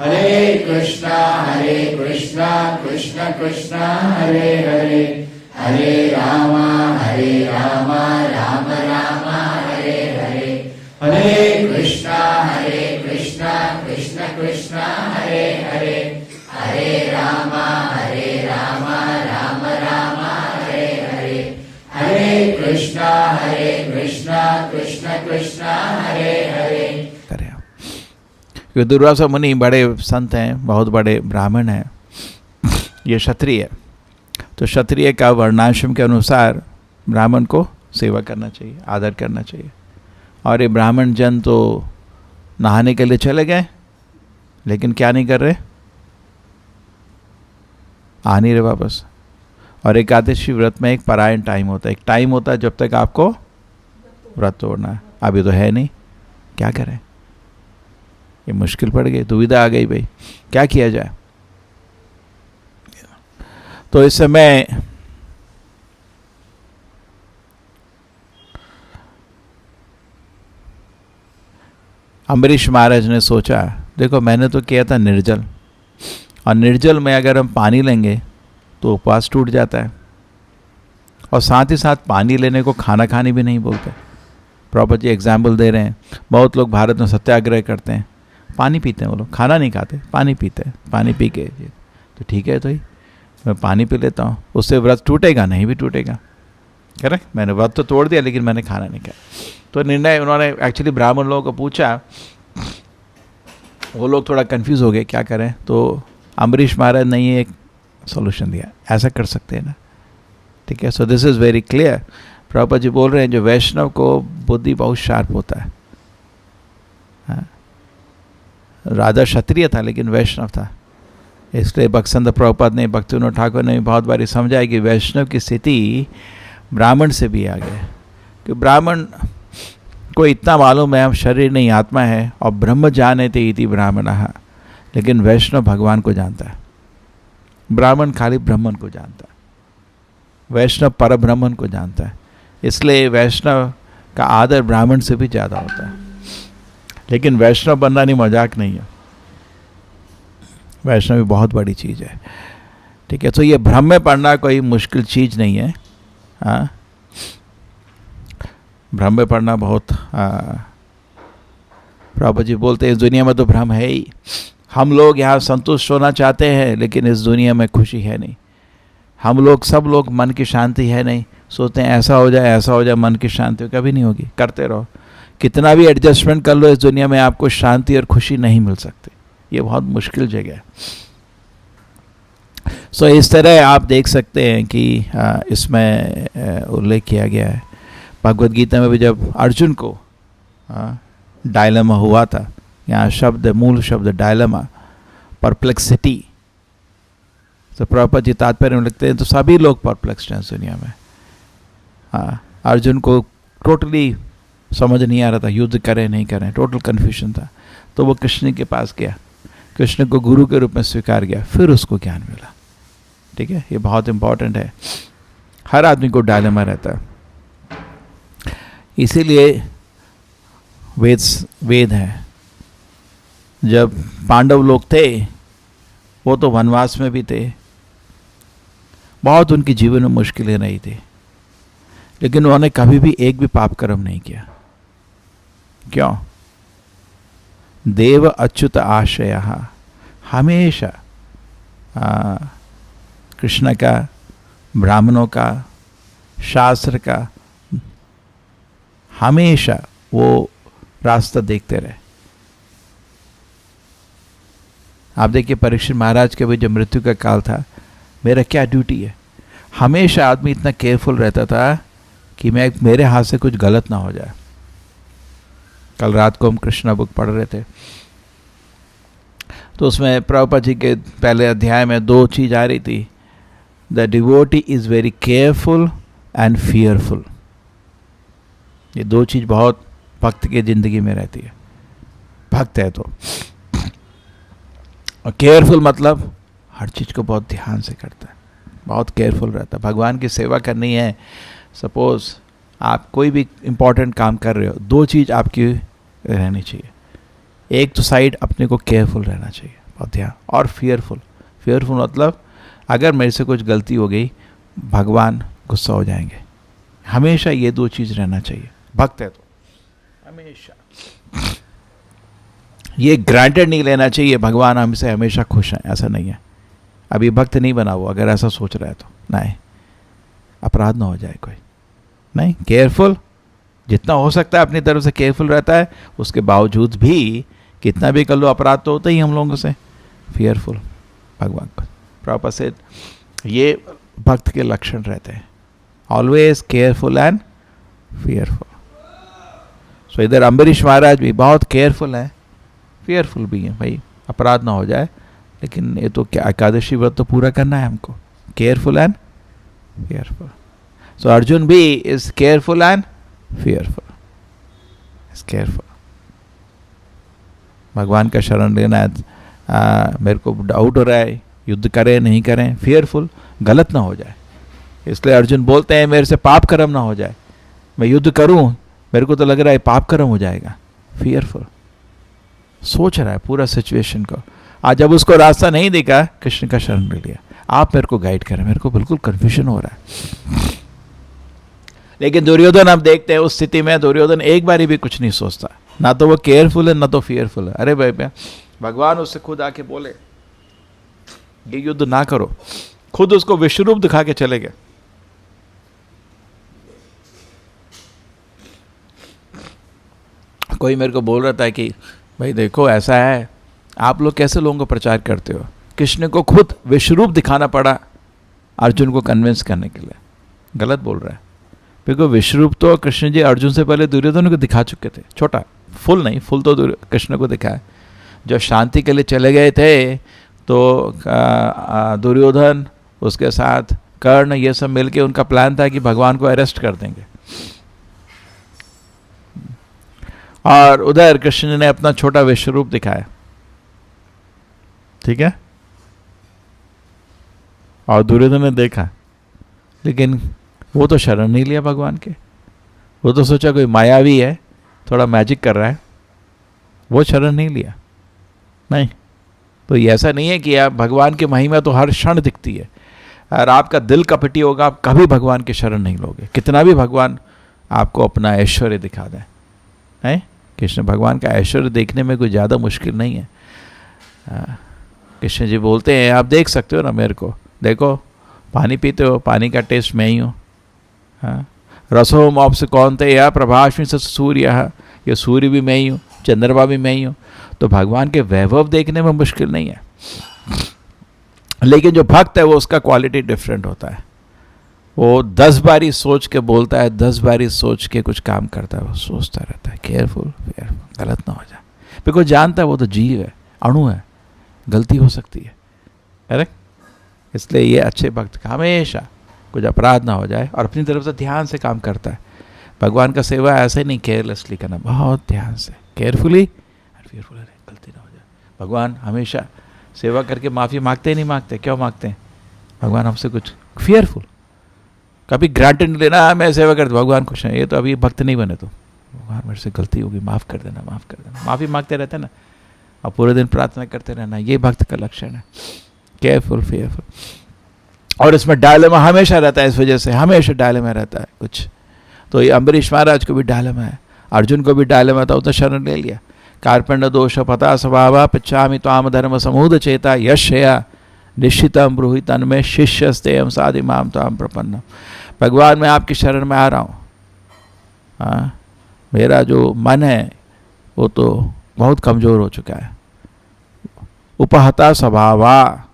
हरे कृष्णा कृष्ण कृष्ण हरे हरे, हरे राम राम राम हरे हरे, हरे कृष्णा कृष्ण कृष्ण हरे हरे, हरे राम राम राम हरे हरे, हरे कृष्णा कृष्ण कृष्ण हरे हरे। क्योंकि दुर्वासा मुनि बड़े संत हैं, बहुत बड़े ब्राह्मण हैं, ये क्षत्रिय है, तो क्षत्रिय का वर्णाश्रम के अनुसार ब्राह्मण को सेवा करना चाहिए, आदर करना चाहिए। और ये ब्राह्मण जन तो नहाने के लिए चले गए, लेकिन क्या नहीं कर रहे, आ नहीं रहे वापस। और एकादशी व्रत में एक परायण टाइम होता है, एक टाइम होता है जब तक आपको व्रत तोड़ना है। अभी तो है नहीं, क्या करें, ये मुश्किल पड़ गई, दुविधा आ गई भाई, क्या किया जाए। तो इस समय अम्बरीश महाराज ने सोचा, देखो मैंने तो किया था निर्जल, और निर्जल में अगर हम पानी लेंगे तो उपवास टूट जाता है, और साथ ही साथ पानी लेने को खाना खाने भी नहीं बोलते। प्रॉपर जी एग्जाम्पल दे रहे हैं, बहुत लोग भारत में सत्याग्रह करते हैं, पानी पीते हैं, वो लोग खाना नहीं खाते, पानी पीते हैं, पानी पी के तो ठीक है, तो ही मैं पानी पी लेता हूँ, उससे व्रत टूटेगा नहीं, भी टूटेगा। करेक्ट, मैंने व्रत तो तोड़ दिया लेकिन मैंने खाना नहीं खाया। तो निर्णय उन्होंने एक्चुअली ब्राह्मण लोगों को पूछा, वो लोग थोड़ा कंफ्यूज हो गए क्या करें। तो अम्बरीश महाराज ने ये एक सॉल्यूशन दिया, ऐसा कर सकते हैं ना, ठीक है। So this is very clear. Prabhupada ji बोल रहे हैं जो वैष्णव को बुद्धि बहुत शार्प होता है, हाँ? राजा क्षत्रिय था लेकिन वैष्णव था, इसलिए बक्संद प्रभुपाद ने, भक्तिविनोद ठाकुर ने बहुत बार समझाया कि वैष्णव की स्थिति ब्राह्मण से भी आगे है। कि ब्राह्मण को इतना मालूम है हम शरीर नहीं आत्मा है, और ब्रह्म जानते इति ब्राह्मणः, लेकिन वैष्णव भगवान को जानता है, ब्राह्मण खाली ब्राह्मण को जानता है, वैष्णव पर ब्राह्मण को जानता है। इसलिए वैष्णव का आदर ब्राह्मण से भी ज़्यादा होता है। लेकिन वैष्णव बनना नहीं, मजाक नहीं है, वैष्णव भी बहुत बड़ी चीज़ है, ठीक है। तो ये भ्रम में पड़ना कोई मुश्किल चीज़ नहीं है, हाँ, भ्रम में पड़ना बहुत, प्रभु जी बोलते हैं इस दुनिया में तो भ्रम है ही, हम लोग यहाँ संतुष्ट होना चाहते हैं लेकिन इस दुनिया में खुशी है नहीं। हम लोग, सब लोग मन की शांति है नहीं, सोचते हैं ऐसा हो जाए, मन की शांति कभी नहीं होगी, करते रहो, कितना भी एडजस्टमेंट कर लो, इस दुनिया में आपको शांति और खुशी नहीं मिल सकती, ये बहुत मुश्किल जगह है। सो इस तरह आप देख सकते हैं कि इसमें उल्लेख किया गया है भगवद गीता में भी, जब अर्जुन को डायलेमा हुआ था, यहाँ शब्द, मूल शब्द डायलेमा, परप्लेक्सिटी, तो प्रभुपाद जी तात्पर्य में लिखते हैं तो सभी लोग परप्लेक्स्ड हैं इस दुनिया में। हाँ, अर्जुन को टोटली समझ नहीं आ रहा था, युद्ध करें नहीं करें, टोटल कन्फ्यूजन था। तो वो कृष्ण के पास गया, कृष्ण को गुरु के रूप में स्वीकार किया, फिर उसको ज्ञान मिला, ठीक है। ये बहुत इंपॉर्टेंट है, हर आदमी को डायलेमा रहता है। इसीलिए वेद है, जब पांडव लोग थे वो तो वनवास में भी थे, बहुत उनके जीवन में मुश्किलें नहीं थी, लेकिन उन्होंने कभी भी एक भी पाप कर्म नहीं किया। क्यों? देव अच्युत आश्रय, हमेशा कृष्ण का, ब्राह्मणों का, शास्त्र का, हमेशा वो रास्ता देखते रहे। आप देखिए परीक्षित महाराज के भी जब मृत्यु का काल था, मेरा क्या ड्यूटी है, हमेशा आदमी इतना केयरफुल रहता था कि मेरे हाथ से कुछ गलत ना हो जाए। कल रात को हम कृष्णा बुक पढ़ रहे थे, तो उसमें प्रभुपाद जी के पहले अध्याय में 2 चीज आ रही थी, the devotee is very careful and fearful. ये 2 चीज बहुत भक्त की जिंदगी में रहती है, भक्त है तो। और केयरफुल मतलब हर चीज को बहुत ध्यान से करता है, बहुत केयरफुल रहता है। भगवान की सेवा करनी है, सपोज आप कोई भी इम्पोर्टेंट काम कर रहे हो, 2 चीज आपकी रहनी चाहिए। एक तो साइड अपने को केयरफुल रहना चाहिए, और ध्यान, और fearful मतलब अगर मेरे से कुछ गलती हो गई भगवान गुस्सा हो जाएंगे। हमेशा ये दो चीज रहना चाहिए। भक्त है तो हमेशा ये ग्रांटेड नहीं लेना चाहिए भगवान हमसे हमेशा खुश हैं, ऐसा नहीं है। अभी भक्त नहीं बना वो, अगर ऐसा सोच रहा है तो नहीं, अपराध ना हो जाए कोई, नहीं, केयरफुल जितना हो सकता है अपनी तरफ से केयरफुल रहता है। उसके बावजूद भी कितना भी कर लो अपराध तो होता ही हम लोगों से। फियरफुल भगवान को प्रॉपर से ये भक्त के लक्षण रहते हैं, ऑलवेज केयरफुल एंड फियरफुल। सो इधर अम्बरीश महाराज भी बहुत केयरफुल हैं, फियरफुल भी हैं, भाई अपराध ना हो जाए। लेकिन ये तो क्या एकादशी व्रत तो पूरा करना है हमको, केयरफुल एंड फियरफुल। सो अर्जुन भी is careful and fearful, is careful. भगवान का शरण लेना है, मेरे को डाउट हो रहा है युद्ध करें नहीं करें, फियरफुल गलत ना हो जाए। इसलिए अर्जुन बोलते हैं मेरे से पाप कर्म ना हो जाए, मैं युद्ध करूं मेरे को तो लग रहा है पाप कर्म हो जाएगा। फियरफुल सोच रहा है पूरा सिचुएशन को। आज जब उसको रास्ता नहीं दिखा कृष्ण का शरण ले लिया, आप मेरे को गाइड करें, मेरे को बिल्कुल कंफ्यूजन हो रहा है। लेकिन दुर्योधन आप देखते हैं उस स्थिति में दुर्योधन एक बारी भी कुछ नहीं सोचता, ना तो वो केयरफुल है ना तो फियरफुल है। अरे भाई भगवान उससे खुद आके बोले ये युद्ध ना करो, खुद उसको विश्वरूप दिखा के चले गए। कोई मेरे को बोल रहा था कि भाई देखो ऐसा है, आप लोग कैसे लोगों को प्रचार करते हो, कृष्ण को खुद विश्वरूप दिखाना पड़ा अर्जुन को कन्विंस करने के लिए। गलत बोल रहा है, क्योंकि विश्वरूप तो कृष्ण जी अर्जुन से पहले दुर्योधन को दिखा चुके थे, छोटा, फुल नहीं, फुल तो कृष्ण को दिखाया। जब शांति के लिए चले गए थे तो दुर्योधन उसके साथ कर्ण ये सब मिलके उनका प्लान था कि भगवान को अरेस्ट कर देंगे, और उधर कृष्ण ने अपना छोटा विश्वरूप दिखाया, ठीक है, और दुर्योधन ने देखा, लेकिन वो तो शरण नहीं लिया भगवान के। वो तो सोचा कोई मायावी है, थोड़ा मैजिक कर रहा है, वो शरण नहीं लिया। नहीं, तो ये ऐसा नहीं है कि आप भगवान की महिमा तो हर क्षण दिखती है, और आपका दिल कपटी होगा आप कभी भगवान की शरण नहीं लोगे, कितना भी भगवान आपको अपना ऐश्वर्य दिखा दें। हैं, कृष्ण भगवान का ऐश्वर्य देखने में कोई ज़्यादा मुश्किल नहीं है। कृष्ण जी बोलते हैं आप देख सकते हो ना मेरे को, देखो पानी पीते हो, पानी का टेस्ट मैं ही हूँ। हाँ, रसोम आपसे कौन थे या प्रभाष्मी से सूर्य, ये सूर्य भी मैं ही हूँ, चंद्रमा भी मैं ही हूँ। तो भगवान के वैभव देखने में मुश्किल नहीं है, लेकिन जो भक्त है वो उसका क्वालिटी डिफरेंट होता है। वो 10 बारी सोच के बोलता है, 10 बारी सोच के कुछ काम करता है, वो सोचता रहता है केयरफुल, गलत ना हो जाए, बिकॉज जानता है वो तो जीव है, अणु है, गलती हो सकती है, करेक्ट। इसलिए ये अच्छे भक्त का हमेशा कुछ अपराध ना हो जाए और अपनी तरफ से ध्यान से काम करता है। भगवान का सेवा ऐसे नहीं केयरलेसली करना, बहुत ध्यान से, केयरफुली और फियरफुल, गलती ना हो जाए। भगवान हमेशा सेवा करके माफ़ी मांगते ही नहीं मांगते, क्यों मांगते हैं भगवान हमसे कुछ? फियरफुल, कभी ग्रांटेड नहीं लेना, मैं सेवा करता भगवान खुश है, ये तो अभी भक्त नहीं बने, तो भगवान मेरे से गलती होगी, माफ़ कर देना, माफ़ कर देना, माफ़ी मांगते रहते ना, और पूरे दिन प्रार्थना करते रहना, ये भक्त का लक्षण है, केयरफुल, फियरफुल। और इसमें डायलेमा हमेशा रहता है, इस वजह से हमेशा डायलेमा रहता है कुछ। तो ये अम्बरीश महाराज को भी डायलेमा है, अर्जुन को भी डायलेमा था, उसने शरण ले लिया। कार्पण्य दोष पता स्वभाव पिछामि त्वाम धर्म समूद चेता यशया निश्चितम ब्रूहि तन्मे शिष्यस्ते हम साधि माम त्वाम प्रपन्नम। भगवान मैं आपकी शरण में आ रहा हूँ, हाँ, मेरा जो मन है वो तो बहुत कमज़ोर हो चुका है, उपहता स्वभावा,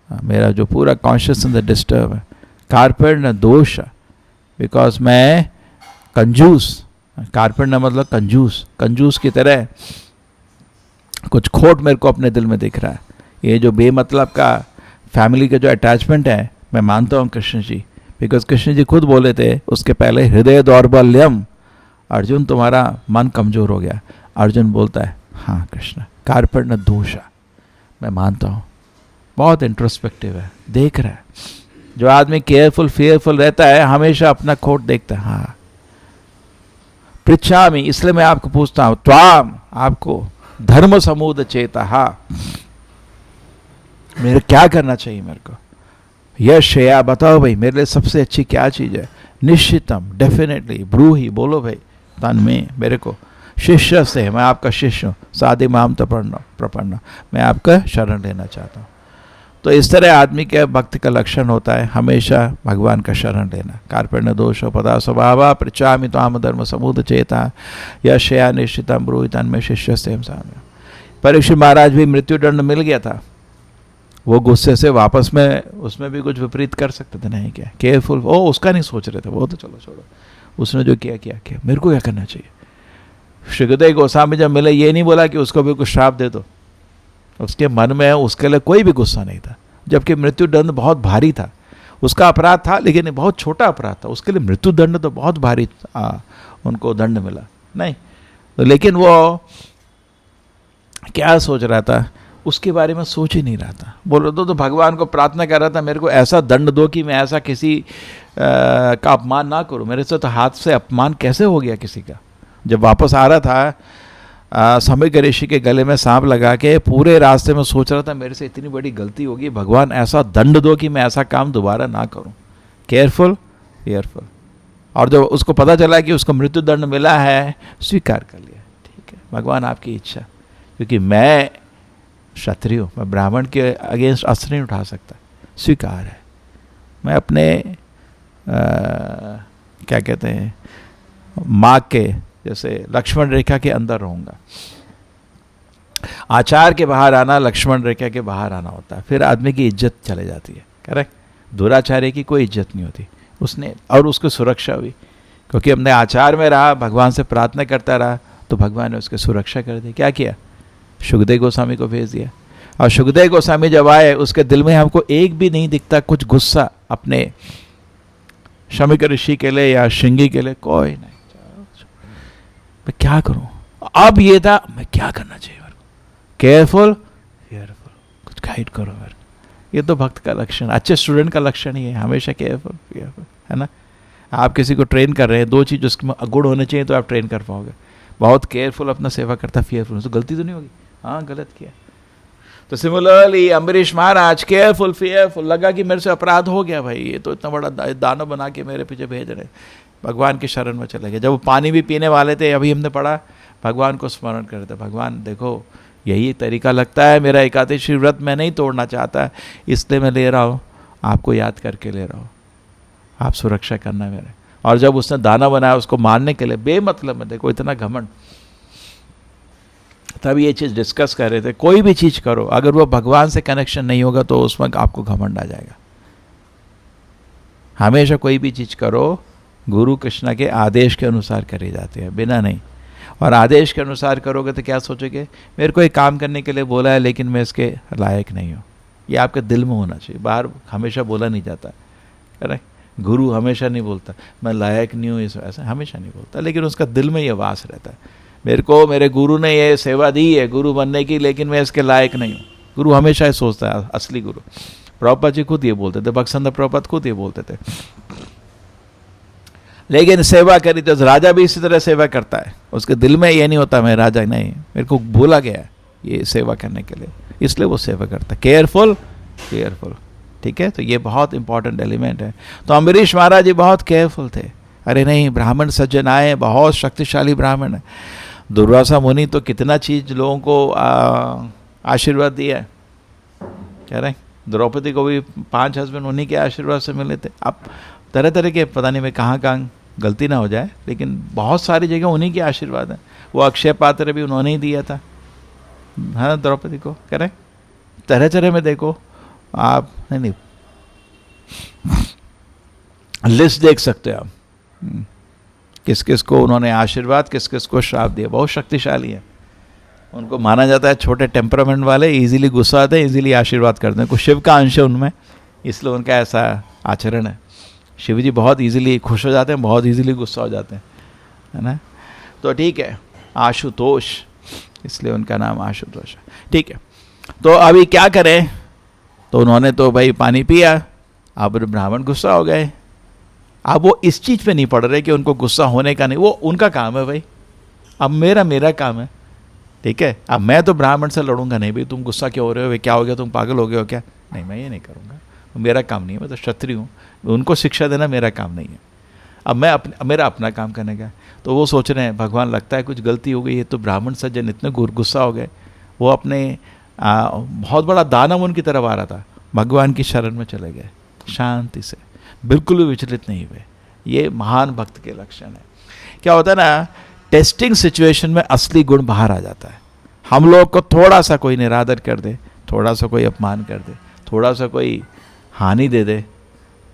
मेरा जो पूरा कॉन्शियसनेस डिस्टर्ब है। कार्पण्य दोष, बिकॉज मैं कंजूस, कार्पण्य मतलब कंजूस, कंजूस की तरह कुछ खोट मेरे को अपने दिल में दिख रहा है। ये जो बेमतलब का फैमिली का जो अटैचमेंट है, मैं मानता हूँ कृष्ण जी, बिकॉज कृष्ण जी खुद बोले थे उसके पहले, हृदय दौर्बल्यम, अर्जुन तुम्हारा मन कमज़ोर हो गया। अर्जुन बोलता है हाँ कृष्ण, कार्पण्य दोष, मैं मानता हूँ, बहुत इंट्रोस्पेक्टिव है, देख रहा है। जो आदमी केयरफुल फियरफुल रहता है हमेशा अपना खोट देखता है। हाँ, पृच्छामि, इसलिए मैं आपको पूछता हूँ, त्वाम, आपको, धर्म समूद चेता, मेरे क्या करना चाहिए मेरे को, यश है, आप बताओ भाई मेरे लिए सबसे अच्छी क्या चीज़ है। निश्चितम, डेफिनेटली, ब्रूहि, बोलो भाई, तन में मेरे को, शिष्य से, मैं आपका शिष्य हूँ, साधि माम तपन्ना प्रपन्ना, मैं आपका शरण लेना चाहता हूँ। तो इस तरह आदमी के भक्त का लक्षण होता है हमेशा भगवान का शरण लेना। कार्पण्य दोष पदा स्वभाव पृचामि ताम धर्म समूद चेता यशया निश्चितम ब्रूहि तन्मे शिष्य से। परीक्षित महाराज भी मृत्यु दंड मिल गया था, वो गुस्से से वापस में उसमें भी कुछ विपरीत कर सकते थे, नहीं क्या, केयरफुल, वो उसका नहीं सोच रहे थे, वो तो चलो छोड़ो, उसने जो किया किया, मेरे को क्या करना चाहिए। सुखदेव गोस्वामी जब मिले, ये नहीं बोला कि उसको भी कुछ श्राप दे दो, उसके मन में उसके लिए कोई भी गुस्सा नहीं था, जबकि मृत्यु दंड बहुत भारी था। उसका अपराध था लेकिन बहुत छोटा अपराध था, उसके लिए मृत्यु दंड तो बहुत भारी उनको दंड मिला नहीं। तो लेकिन वो क्या सोच रहा था, उसके बारे में सोच ही नहीं रहा था। बोल रहा तो भगवान को प्रार्थना कर रहा था, मेरे को ऐसा दंड दो कि मैं ऐसा किसी का अपमान ना करूं। मेरे से तो हाथ से अपमान कैसे हो गया किसी का। जब वापस आ रहा था समीक ऋषि के गले में सांप लगा के पूरे रास्ते में सोच रहा था मेरे से इतनी बड़ी गलती होगी, भगवान ऐसा दंड दो कि मैं ऐसा काम दोबारा ना करूं। Careful careful. और जब उसको पता चला कि उसको मृत्यु दंड मिला है, स्वीकार कर लिया, ठीक है भगवान आपकी इच्छा, क्योंकि मैं क्षत्रिय हूँ, मैं ब्राह्मण के अगेंस्ट अस्त्र नहीं उठा सकता, स्वीकार है। मैं अपने क्या कहते हैं माँ के जैसे लक्ष्मण रेखा के अंदर रहूँगा। आचार के बाहर आना लक्ष्मण रेखा के बाहर आना होता है, फिर आदमी की इज्जत चले जाती है। करेक्ट, दुराचार्य की कोई इज्जत नहीं होती उसने, और उसकी सुरक्षा हुई, क्योंकि हमने आचार में रहा, भगवान से प्रार्थना करता रहा, तो भगवान ने उसकी सुरक्षा कर दी। क्या किया, सुखदेव गोस्वामी को भेज दिया। और सुखदेव गोस्वामी जब आए, उसके दिल में हमको एक भी नहीं दिखता कुछ गुस्सा अपने शमीक ऋषि के लिए या श्रृंगी के लिए, कोई नहीं। मैं क्या करूं, अब ये था मैं क्या करना चाहिए मेरे को, केयरफुल केयरफुल, कुछ गाइड करो मेरे को। ये तो भक्त का लक्षण, अच्छे स्टूडेंट का लक्षण ही है, हमेशा केयरफुल केयरफुल, है ना। आप किसी को ट्रेन कर रहे हैं, दो चीज़ उसके गुण होने चाहिए तो आप ट्रेन कर पाओगे। बहुत केयरफुल अपना सेवा करता, फेयरफुल, तो गलती तो नहीं होगी, हाँ गलत किया। तो सिमिलरली अम्बरीश महाराज केयरफुल फेयरफुल, लगा कि मेरे से अपराध हो गया भाई, ये तो इतना बड़ा दानव बना के मेरे पीछे भेज रहे, भगवान की शरण में चले गए। जब वो पानी भी पीने वाले थे, अभी हमने पढ़ा, भगवान को स्मरण करते, भगवान देखो यही तरीका लगता है, मेरा एकादशी व्रत मैं नहीं तोड़ना चाहता, इसलिए मैं ले रहा हूँ, आपको याद करके ले रहा हूँ, आप सुरक्षा करना मेरे। और जब उसने दाना बनाया उसको मारने के लिए, बेमतलब में, देखो इतना घमंड, तब ये चीज़ डिस्कस कर रहे थे। कोई भी चीज़ करो, अगर वो भगवान से कनेक्शन नहीं होगा तो उसमें आपको घमंड आ जाएगा। हमेशा कोई भी चीज़ करो, गुरु कृष्ण के आदेश के अनुसार करी जाती है, बिना नहीं। और आदेश के अनुसार करोगे तो क्या सोचोगे, मेरे को एक काम करने के लिए बोला है लेकिन मैं इसके लायक नहीं हूँ, ये आपके दिल में होना चाहिए, बाहर हमेशा बोला नहीं जाता। करेक्ट, गुरु हमेशा नहीं बोलता मैं लायक नहीं हूँ, ऐसा हमेशा नहीं बोलता, लेकिन उसका दिल में ये वास रहता है, मेरे को मेरे गुरु ने ये सेवा दी है गुरु बनने की, लेकिन मैं इसके लायक नहीं हूँ। गुरु हमेशा ये सोचता है, असली गुरु। प्रभुपाद जी खुद ये बोलते थे, भक्तसंत प्रभुपाद खुद ये बोलते थे। लेकिन सेवा करी तो राजा भी इसी तरह सेवा करता है, उसके दिल में ये नहीं होता मैं राजा नहीं, मेरे को बोला गया है ये सेवा करने के लिए, इसलिए वो सेवा करता है। केयरफुल केयरफुल, ठीक है। तो ये बहुत इंपॉर्टेंट एलिमेंट है। तो अम्बरीश महाराज जी बहुत केयरफुल थे, अरे नहीं ब्राह्मण सज्जन आए, बहुत शक्तिशाली ब्राह्मण है। दुर्वासा मुनि तो कितना चीज लोगों को आशीर्वाद दिया है, कह रहे द्रौपदी को भी 5 हस्बैंड उन्हीं के आशीर्वाद से मिले थे। अब तरह तरह के, पता नहीं मैं कहाँ कहाँ गलती ना हो जाए, लेकिन बहुत सारी जगह उन्हीं के आशीर्वाद है। वो अक्षय पात्र भी उन्होंने ही दिया था, है ना, द्रौपदी को। कह रहे तरह तरह में देखो आप, नहीं लिस्ट देख सकते हैं आप, किस किस को उन्होंने आशीर्वाद, किस किस को श्राप दिया। बहुत शक्तिशाली है, उनको माना जाता है छोटे टेम्परामेंट वाले, इजीली गुस्सा आते हैं, इजीली आशीर्वाद करते हैं। कुछ शिव का अंश है उनमें, इसलिए उनका ऐसा आचरण है। शिव जी बहुत इजीली खुश हो जाते हैं, बहुत इजीली गुस्सा हो जाते हैं, है ना। तो ठीक है, आशुतोष, इसलिए उनका नाम आशुतोष है, ठीक है। तो अभी क्या करें, तो उन्होंने तो भाई पानी पिया, अब ब्राह्मण गुस्सा हो गए। अब वो इस चीज़ पे नहीं पड़ रहे कि उनको गुस्सा होने का नहीं, वो उनका काम है भाई, अब मेरा काम है, ठीक है। अब मैं तो ब्राह्मण से लड़ूंगा नहीं, भाई तुम गुस्सा क्यों हो रहे हो, क्या हो गया, तुम पागल हो गए हो क्या, नहीं मैं ये नहीं करूँगा, मेरा काम नहीं है, मैं तो क्षत्रिय हूँ, उनको शिक्षा देना मेरा काम नहीं है। अब मैं मेरा अपना काम करने का। तो वो सोच रहे हैं भगवान लगता है कुछ गलती हो गई है, तो ब्राह्मण सज्जन इतने गुस्सा हो गए, वो अपने बहुत बड़ा दानव उनकी तरफ आ रहा था, भगवान की शरण में चले गए शांति से, बिल्कुल भी विचलित नहीं हुए। ये महान भक्त के लक्षण है। क्या होता है ना, टेस्टिंग सिचुएशन में असली गुण बाहर आ जाता है। हम लोग को थोड़ा सा कोई निरादर कर दे, थोड़ा सा कोई अपमान कर दे, थोड़ा सा कोई हानि दे,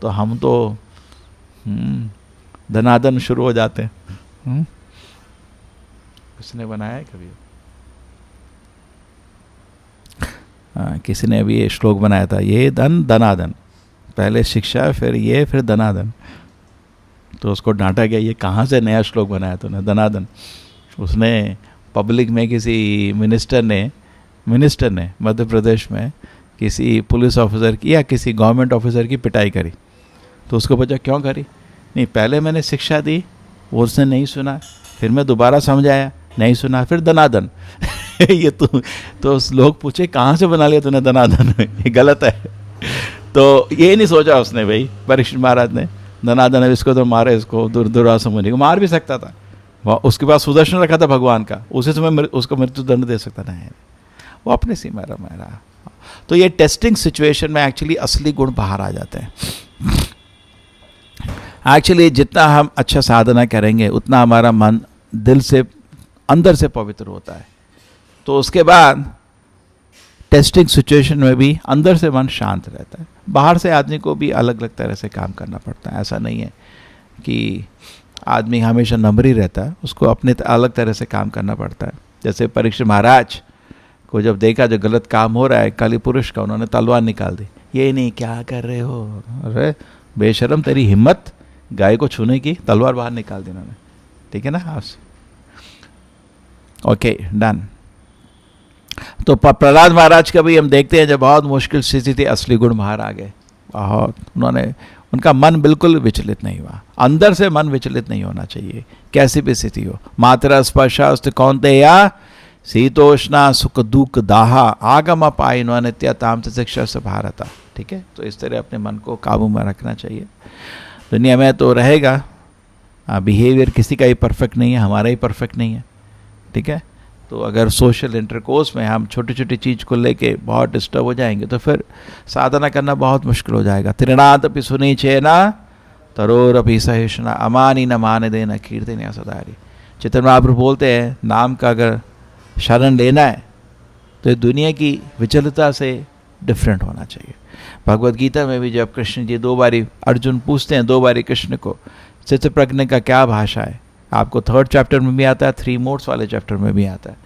तो हम तो धनादन शुरू हो जाते हैं। किसने बनाया है कभी? किसी ने अभी ये श्लोक बनाया था, ये धन धनादन, पहले शिक्षा फिर ये फिर धनादन। तो उसको डांटा गया, ये कहाँ से नया श्लोक बनाया तूने, धनादन। उसने पब्लिक में किसी मिनिस्टर ने मध्य प्रदेश में किसी पुलिस ऑफिसर की या किसी गवर्नमेंट ऑफिसर की पिटाई करी। तो उसको पूछा क्यों करी, नहीं पहले मैंने शिक्षा दी, वो उसने नहीं सुना, फिर मैं दोबारा समझाया, नहीं सुना, फिर धनादन। ये तो लोग पूछे कहाँ से बना लिया तूने धनादन, ये गलत है। तो ये नहीं सोचा उसने, भाई परीक्षित महाराज ने, धनादन है इसको तो मारे, इसको दुर्वासा मुनि को मार भी सकता था, उसके पास सुदर्शन रखा था भगवान का, उसी समय उसको मृत्यु दंड दे सकता नहीं, वो अपने सीमा रहा। तो ये टेस्टिंग सिचुएशन में एक्चुअली असली गुण बाहर आ जाते हैं। एक्चुअली जितना हम अच्छा साधना करेंगे उतना हमारा मन दिल से अंदर से पवित्र होता है, तो उसके बाद टेस्टिंग सिचुएशन में भी अंदर से मन शांत रहता है। बाहर से आदमी को भी अलग अलग तरह से काम करना पड़ता है, ऐसा नहीं है कि आदमी हमेशा नम्र ही रहता है, उसको अपने अलग तरह से काम करना पड़ता है। जैसे परीक्षित महाराज को जब देखा जो गलत काम हो रहा है काली पुरुष का, उन्होंने तलवार निकाल दी। ये नहीं क्या कर रहे हो, अरे बेशरम तेरी हिम्मत गाय को छूने की, तलवार बाहर निकाल दी उन्होंने, ठीक है ना। आप ओके डन। तो प्रहलाद महाराज का भी हम देखते हैं जब बहुत मुश्किल स्थिति थी, असली गुण बाहर आ गए, बहुत उनका मन बिल्कुल विचलित नहीं हुआ। अंदर से मन विचलित नहीं होना चाहिए, कैसी भी स्थिति हो। मात्रा स्पर्शास्त कौन्तेया शीतोष्णा सुख दुख दाहा आगम पायनो नित्यताम शिक्षा से भारता, ठीक है। तो इस तरह अपने मन को काबू में रखना चाहिए। दुनिया में तो रहेगा, बिहेवियर किसी का ही परफेक्ट नहीं है, हमारा ही परफेक्ट नहीं है, ठीक है। तो अगर सोशल इंटरकोर्स में हम छोटी छोटी चीज़ को लेके बहुत डिस्टर्ब हो जाएंगे तो फिर साधना करना बहुत मुश्किल हो जाएगा। त्रिनाथ अपि सुनी छेना तरोर अपि सहिष्णा अमानी न मान देना कीर्ति न सदारी। चैतन्य महाप्रभु बोलते हैं नाम का अगर शरण लेना है तो ये दुनिया की विचलता से डिफरेंट होना चाहिए। भगवद गीता में भी जब कृष्ण जी 2 बारी अर्जुन पूछते हैं 2 बारी कृष्ण को चित्त प्रज्ञ का क्या भाषा है, आपको 3rd चैप्टर में भी आता है, 3 मोड्स वाले चैप्टर में भी आता है।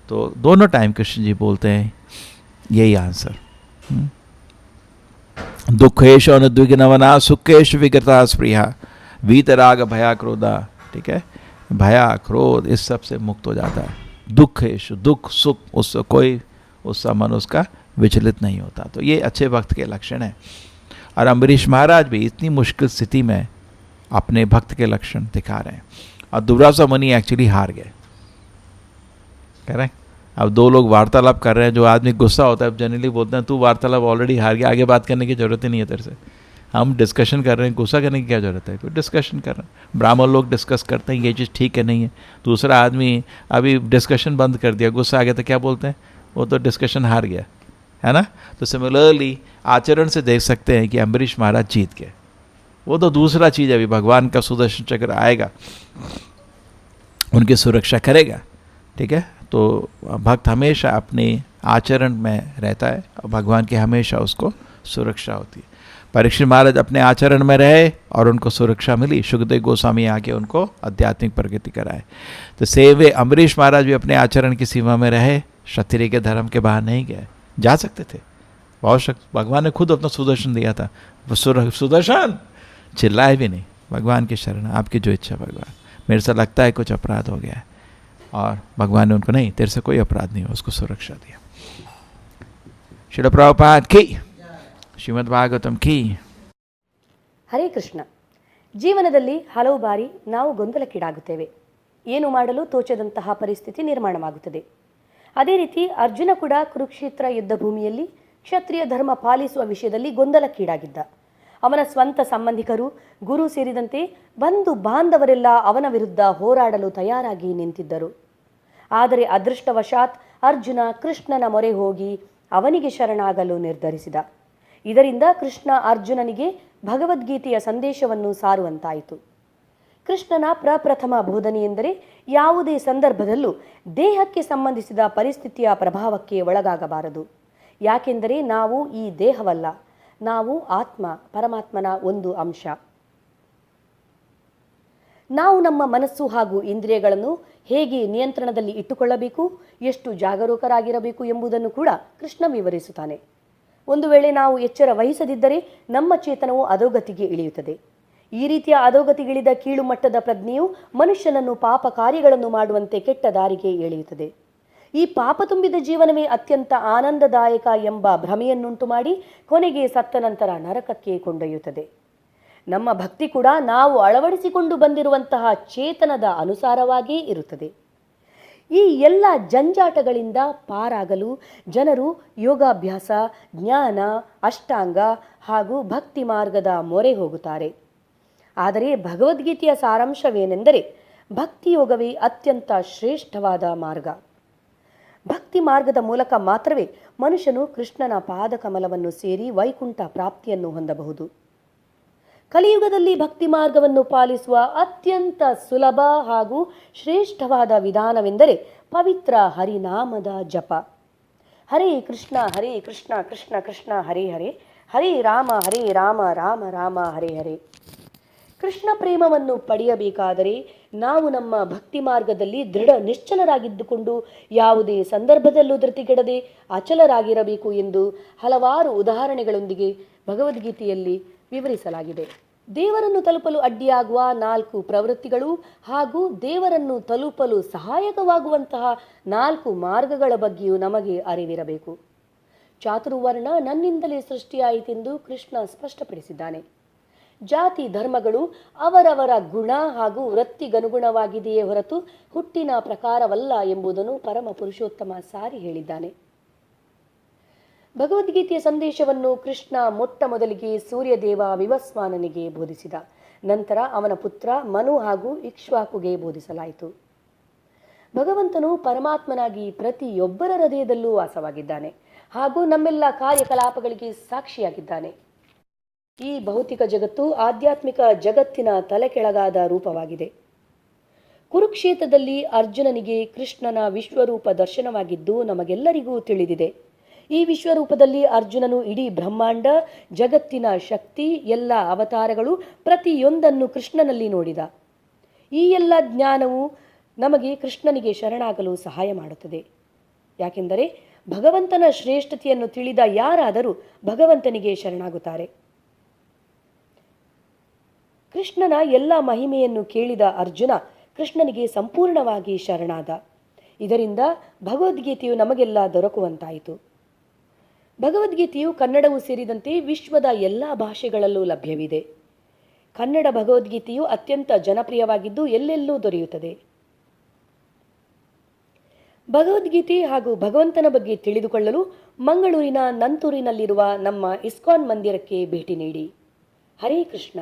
तो दोनों टाइम कृष्ण जी बोलते हैं यही आंसर, दुखेश अनुद्विग्नवना सुखेश विगता स्प्रिया वीतराग भया क्रोधा, ठीक है। भया क्रोध इस सब से मुक्त हो जाता है। दुखेश दुख सुख उससे कोई उसका मन उसका विचलित नहीं होता। तो ये अच्छे भक्त के लक्षण है। और अम्बरीश महाराज भी इतनी मुश्किल स्थिति में अपने भक्त के लक्षण दिखा रहे हैं। और दुर्वासा मुनि एक्चुअली हार गए, कह रहे हैं। अब 2 लोग वार्तालाप कर रहे हैं, जो आदमी गुस्सा होता है जनरली बोलते हैं तू वार्तालाप ऑलरेडी हार गया, आगे बात करने की जरूरत ही नहीं है तेरे से। हम डिस्कशन कर रहे हैं, गुस्सा करने की क्या जरूरत है, कोई डिस्कशन कर रहे हैं। ब्राह्मण लोग डिस्कस करते हैं ये चीज़ ठीक है नहीं है, दूसरा आदमी अभी डिस्कशन बंद कर दिया, गुस्सा आ गया तो क्या बोलते हैं, वो तो डिस्कशन हार गया, है ना। तो सिमिलरली आचरण से देख सकते हैं कि अम्बरीश महाराज जीत गए। वो तो दूसरा चीज़ है, अभी भगवान का सुदर्शन चक्र आएगा, उनकी सुरक्षा करेगा, ठीक है। तो भक्त हमेशा अपने आचरण में रहता है और भगवान की हमेशा उसको सुरक्षा होती है। परीक्षित महाराज अपने आचरण में रहे और उनको सुरक्षा मिली। सुखदेव गोस्वामी आके उनको आध्यात्मिक प्रगति कराए। तो सेवे अम्बरीश महाराज भी अपने आचरण की सीमा में रहे, क्षत्रिय के धर्म के बाहर नहीं गए, जा सकते थे बहुत शक्ति। भगवान ने खुद अपना सुदर्शन दिया था, सुदर्शन चिल्लाए भी नहीं, भगवान की शरण, आपकी जो इच्छा भगवान, मेरे से लगता है कुछ अपराध हो गया है, और भगवान ने उनको नहीं, तेरे से कोई अपराध नहीं हो, उसको सुरक्षा दिया। श्रील प्रभुपाद की, ಶ್ರೀಮದ್ ಭಾಗವತಂ ಕಿ. ಹರೇ ಕೃಷ್ಣ. ಜೀವನದಲ್ಲಿ ಹಲವು ಬಾರಿ ನಾವು ಗೊಂದಲಕ್ಕೀಡಾಗುತ್ತೇವೆ. ಏನು ಮಾಡಲು ತೋಚದಂತಹ ಪರಿಸ್ಥಿತಿ ನಿರ್ಮಾಣವಾಗುತ್ತದೆ. ಅದೇ ರೀತಿ ಅರ್ಜುನ ಕೂಡ ಕುರುಕ್ಷೇತ್ರ ಯುದ್ಧ ಭೂಮಿಯಲ್ಲಿ ಕ್ಷತ್ರಿಯ ಧರ್ಮ ಪಾಲಿಸುವ ವಿಷಯದಲ್ಲಿ ಗೊಂದಲಕ್ಕೀಡಾಗಿದ್ದ. ಅವನ ಸ್ವಂತ ಸಂಬಂಧಿಕರು, ಗುರು ಸೇರಿದಂತೆ ಬಂಧು ಬಾಂಧವರೆಲ್ಲ ಅವನ ವಿರುದ್ಧ ಹೋರಾಡಲು ತಯಾರಾಗಿ ನಿಂತಿದ್ದರು. ಆದರೆ ಅದೃಷ್ಟವಶಾತ್ ಅರ್ಜುನ ಕೃಷ್ಣನ ಮೊರೆ ಹೋಗಿ ಅವನಿಗೆ ಶರಣಾಗಲು ನಿರ್ಧರಿಸಿದ. ಇದರಿಂದ ಕೃಷ್ಣ ಅರ್ಜುನನಿಗೆ ಭಗವದ್ಗೀತೆಯ ಸಂದೇಶವನ್ನು ಸಾರುವಂತಾಯಿತು. ಕೃಷ್ಣನ ಪ್ರಪ್ರಥಮ ಬೋಧನೆ ಎಂದರೆ ಯಾವುದೇ ಸಂದರ್ಭದಲ್ಲೂ ದೇಹಕ್ಕೆ ಸಂಬಂಧಿಸಿದ ಪರಿಸ್ಥಿತಿಯ ಪ್ರಭಾವಕ್ಕೆ ಒಳಗಾಗಬಾರದು. ಯಾಕೆಂದರೆ ನಾವು ಈ ದೇಹವಲ್ಲ, ನಾವು ಆತ್ಮ, ಪರಮಾತ್ಮನ ಒಂದು ಅಂಶ. ನಾವು ನಮ್ಮ ಮನಸ್ಸು ಹಾಗೂ ಇಂದ್ರಿಯಗಳನ್ನು ಹೇಗೆ ನಿಯಂತ್ರಣದಲ್ಲಿ ಇಟ್ಟುಕೊಳ್ಳಬೇಕು, ಎಷ್ಟು ಜಾಗರೂಕರಾಗಿರಬೇಕು ಎಂಬುದನ್ನು ಕೂಡ ಕೃಷ್ಣ ವಿವರಿಸುತ್ತಾನೆ. ಒಂದು ವೇಳೆ ನಾವು ಎಚ್ಚರ ವಹಿಸದಿದ್ದರೆ ನಮ್ಮ ಚೇತನವು ಅಧೋಗತಿಗೆ ಇಳಿಯುತ್ತದೆ. ಈ ರೀತಿಯ ಅಧೋಗತಿಗಿಳಿದ ಕೀಳು ಮಟ್ಟದ ಪ್ರಜ್ಞೆಯು ಮನುಷ್ಯನನ್ನು ಪಾಪ ಕಾರ್ಯಗಳನ್ನು ಮಾಡುವಂತೆ ಕೆಟ್ಟ ದಾರಿಗೆ ಎಳೆಯುತ್ತದೆ. ಈ ಪಾಪ ತುಂಬಿದ ಜೀವನವೇ ಅತ್ಯಂತ ಆನಂದದಾಯಕ ಎಂಬ ಭ್ರಮೆಯನ್ನುಂಟು ಮಾಡಿ ಕೊನೆಗೆ ಸತ್ತ ನಂತರ ನರಕಕ್ಕೆ ಕೊಂಡೊಯ್ಯುತ್ತದೆ. ನಮ್ಮ ಭಕ್ತಿ ಕೂಡ ನಾವು ಅಳವಡಿಸಿಕೊಂಡು ಬಂದಿರುವಂತಹ ಚೇತನದ ಅನುಸಾರವಾಗಿಯೇ ಇರುತ್ತದೆ. ಈ ಎಲ್ಲ ಜಂಜಾಟಗಳಿಂದ ಪಾರಾಗಲು ಜನರು ಯೋಗಾಭ್ಯಾಸ, ಜ್ಞಾನ, ಅಷ್ಟಾಂಗ ಹಾಗೂ ಭಕ್ತಿ ಮಾರ್ಗದ ಮೊರೆ ಹೋಗುತ್ತಾರೆ. ಆದರೆ ಭಗವದ್ಗೀತೆಯ ಸಾರಾಂಶವೇನೆಂದರೆ ಭಕ್ತಿಯೋಗವೇ ಅತ್ಯಂತ ಶ್ರೇಷ್ಠವಾದ ಮಾರ್ಗ. ಭಕ್ತಿ ಮಾರ್ಗದ ಮೂಲಕ ಮಾತ್ರವೇ ಮನುಷ್ಯನು ಕೃಷ್ಣನ ಪಾದಕಮಲವನ್ನು ಸೇರಿ ವೈಕುಂಠ ಪ್ರಾಪ್ತಿಯನ್ನು ಹೊಂದಬಹುದು. ಕಲಿಯುಗದಲ್ಲಿ ಭಕ್ತಿ ಮಾರ್ಗವನ್ನು ಪಾಲಿಸುವ ಅತ್ಯಂತ ಸುಲಭ ಹಾಗೂ ಶ್ರೇಷ್ಠವಾದ ವಿಧಾನವೆಂದರೆ ಪವಿತ್ರ ಹರಿನಾಮದ ಜಪ. ಹರೇ ಕೃಷ್ಣ ಕೃಷ್ಣ ಕೃಷ್ಣ ಹರೇ ಹರೇ, ಹರೇ ರಾಮ ರಾಮ ರಾಮ ಹರೇ ಹರೇ. ಕೃಷ್ಣ ಪ್ರೇಮವನ್ನು ಪಡೆಯಬೇಕಾದರೆ ನಾವು ನಮ್ಮ ಭಕ್ತಿ ಮಾರ್ಗದಲ್ಲಿ ದೃಢ ನಿಶ್ಚಲರಾಗಿದ್ದುಕೊಂಡು ಯಾವುದೇ ಸಂದರ್ಭದಲ್ಲೂ ಧೃತಿಗೆಡದೆ ಅಚಲರಾಗಿರಬೇಕು ಎಂದು ಹಲವಾರು ಉದಾಹರಣೆಗಳೊಂದಿಗೆ ಭಗವದ್ಗೀತೆಯಲ್ಲಿ ವಿವರಿಸಲಾಗಿದೆ. ದೇವರನ್ನು ತಲುಪಲು ಅಡ್ಡಿಯಾಗುವ 4 ಪ್ರವೃತ್ತಿಗಳು ಹಾಗೂ ದೇವರನ್ನು ತಲುಪಲು ಸಹಾಯಕವಾಗುವಂತಹ 4 ಮಾರ್ಗಗಳ ಬಗ್ಗೆಯೂ ನಮಗೆ ಅರಿವಿರಬೇಕು. ಚಾತುರ್ವರ್ಣ ನನ್ನಿಂದಲೇ ಸೃಷ್ಟಿಯಾಯಿತೆಂದು ಕೃಷ್ಣ ಸ್ಪಷ್ಟಪಡಿಸಿದ್ದಾನೆ. ಜಾತಿ ಧರ್ಮಗಳು ಅವರವರ ಗುಣ ಹಾಗೂ ವೃತ್ತಿಗನುಗುಣವಾಗಿದೆಯೇ ಹೊರತು ಹುಟ್ಟಿನ ಪ್ರಕಾರವಲ್ಲ ಎಂಬುದನ್ನು ಪರಮ ಪುರುಷೋತ್ತಮ ಸಾರಿ ಹೇಳಿದ್ದಾನೆ. ಭಗವದ್ಗೀತೆಯ ಸಂದೇಶವನ್ನು ಕೃಷ್ಣ ಮೊಟ್ಟ ಮೊದಲಿಗೆ ಸೂರ್ಯದೇವ ವಿವಸ್ವಾನನಿಗೆ ಬೋಧಿಸಿದ. ನಂತರ ಅವನ ಪುತ್ರ ಮನು ಹಾಗೂ ಇಕ್ಷ್ವಾಕುಗೆ ಬೋಧಿಸಲಾಯಿತು. ಭಗವಂತನು ಪರಮಾತ್ಮನಾಗಿ ಪ್ರತಿಯೊಬ್ಬರ ಹೃದಯದಲ್ಲೂ ವಾಸವಾಗಿದ್ದಾನೆ ಹಾಗೂ ನಮ್ಮೆಲ್ಲ ಕಾರ್ಯಕಲಾಪಗಳಿಗೆ ಸಾಕ್ಷಿಯಾಗಿದ್ದಾನೆ. ಈ ಭೌತಿಕ ಜಗತ್ತು ಆಧ್ಯಾತ್ಮಿಕ ಜಗತ್ತಿನ ತಲೆಕೆಳಗಾದ ರೂಪವಾಗಿದೆ. ಕುರುಕ್ಷೇತ್ರದಲ್ಲಿ ಅರ್ಜುನನಿಗೆ ಕೃಷ್ಣನ ವಿಶ್ವರೂಪ ದರ್ಶನವಾಗಿದ್ದು ನಮಗೆಲ್ಲರಿಗೂ ತಿಳಿದಿದೆ. ಈ ವಿಶ್ವರೂಪದಲ್ಲಿ ಅರ್ಜುನನು ಇಡೀ ಬ್ರಹ್ಮಾಂಡ, ಜಗತ್ತಿನ ಶಕ್ತಿ, ಎಲ್ಲ ಅವತಾರಗಳು ಪ್ರತಿಯೊಂದನ್ನು ಕೃಷ್ಣನಲ್ಲಿ ನೋಡಿದ. ಈ ಎಲ್ಲ ಜ್ಞಾನವು ನಮಗೆ ಕೃಷ್ಣನಿಗೆ ಶರಣಾಗಲು ಸಹಾಯ ಮಾಡುತ್ತದೆ. ಯಾಕೆಂದರೆ ಭಗವಂತನ ಶ್ರೇಷ್ಠತೆಯನ್ನು ತಿಳಿದ ಯಾರಾದರೂ ಭಗವಂತನಿಗೆ ಶರಣಾಗುತ್ತಾರೆ. ಕೃಷ್ಣನ ಎಲ್ಲ ಮಹಿಮೆಯನ್ನು ಕೇಳಿದ ಅರ್ಜುನ ಕೃಷ್ಣನಿಗೆ ಸಂಪೂರ್ಣವಾಗಿ ಶರಣಾದ. ಇದರಿಂದ ಭಗವದ್ಗೀತೆಯು ನಮಗೆಲ್ಲ ದೊರಕುವಂತಾಯಿತು. ಭಗವದ್ಗೀತೆಯು ಕನ್ನಡವೂ ಸೇರಿದಂತೆ ವಿಶ್ವದ ಎಲ್ಲ ಭಾಷೆಗಳಲ್ಲೂ ಲಭ್ಯವಿದೆ. ಕನ್ನಡ ಭಗವದ್ಗೀತೆಯು ಅತ್ಯಂತ ಜನಪ್ರಿಯವಾಗಿದ್ದು ಎಲ್ಲೆಲ್ಲೂ ದೊರೆಯುತ್ತದೆ. ಭಗವದ್ಗೀತೆ ಹಾಗೂ ಭಗವಂತನ ಬಗ್ಗೆ ತಿಳಿದುಕೊಳ್ಳಲು ಮಂಗಳೂರಿನ ನಂತೂರಿನಲ್ಲಿರುವ ನಮ್ಮ ಇಸ್ಕಾನ್ ಮಂದಿರಕ್ಕೆ ಭೇಟಿ ನೀಡಿ. ಹರೇ ಕೃಷ್ಣ.